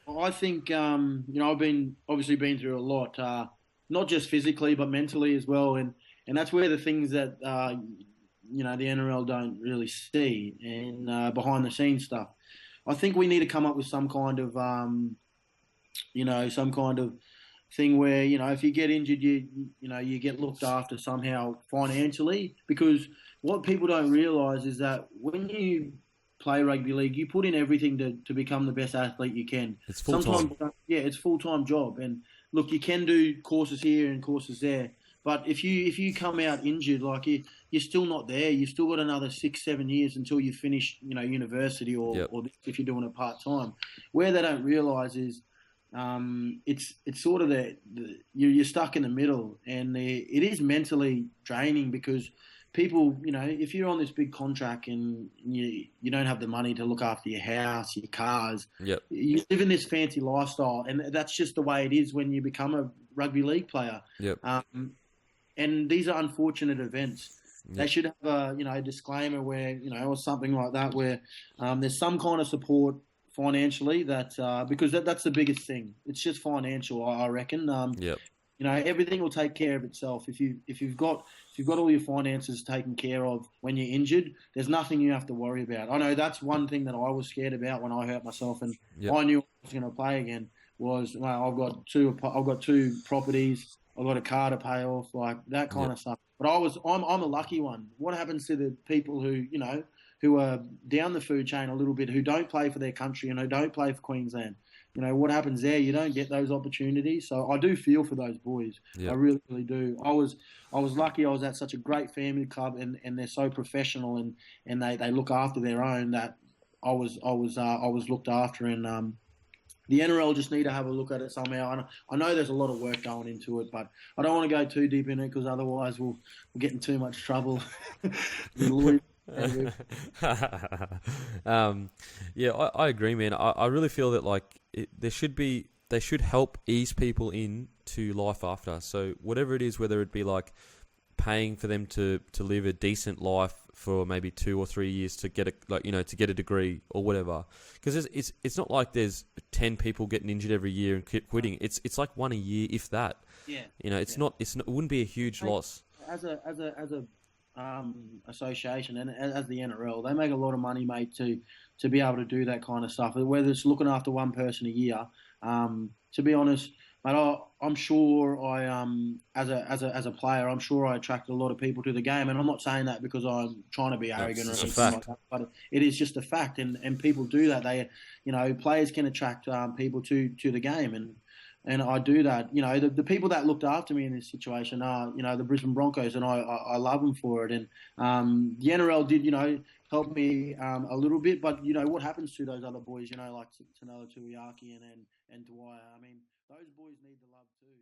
I think I've obviously been through a lot, not just physically but mentally as well, and that's where the things that the NRL don't really see and behind the scenes stuff. I think we need to come up with some kind of some kind of thing where if you get injured, you get looked after somehow financially, because what people don't realise is that when you play rugby league, you put in everything to become the best athlete you can. It's full Sometimes, time. yeah, it's a full time job, and look, you can do courses here and courses there, but if you come out injured, like you're still not there. You've still got another 6 7 years until you finish, university Yep. or if you're doing it part time. Where they don't realise is it's sort of you're stuck in the middle, and it is mentally draining because people, if you're on this big contract and you don't have the money to look after your house, your cars, Yep. you live in this fancy lifestyle, and that's just the way it is when you become a rugby league player. Yep. And these are unfortunate events. They Yep. should have a disclaimer where or something like that where there's some kind of support financially that because that's the biggest thing. It's just financial, I reckon. Yep. Everything will take care of itself if you've got all your finances taken care of when you're injured. There's nothing you have to worry about. I know that's one thing that I was scared about when I hurt myself and Yep. I knew I was going to play again. Was well, I've got two properties. I've got a car to pay off, like that kind Yep. of stuff. But I'm a lucky one. What happens to the people who are down the food chain a little bit, who don't play for their country and who don't play for Queensland? What happens there? You don't get those opportunities. So I do feel for those boys. I Yep. really, really do. I was lucky. I was at such a great family club, and they're so professional, and they look after their own, that I was looked after. And the NRL just need to have a look at it somehow. And I know there's a lot of work going into it, but I don't want to go too deep in it because otherwise we'll get in too much trouble. The lawyers. um, yeah, I agree, man. I really feel that they should help ease people in to life after. So whatever it is, whether it be like paying for them to live a decent life for maybe 2 or 3 years to get to get a degree or whatever, because it's not like there's 10 people getting injured every year and quitting. It's like one a year, if that. Yeah, It's yeah. not it wouldn't be a huge Mate, loss. as a association and as the NRL, they make a lot of money, mate, to be able to do that kind of stuff. Whether it's looking after one person a year, to be honest, mate, I'm sure as a player, I'm sure I attract a lot of people to the game, and I'm not saying that because I'm trying to be No, arrogant or it's a anything like fact. that, but it is just a fact, and people do that. Players can attract people to the game, and I do that. The people that looked after me in this situation are, the Brisbane Broncos, and I love them for it. And the NRL did, help me a little bit, but what happens to those other boys, like Tanoa Tuiaki and Dwyer. I mean, those boys need the love too.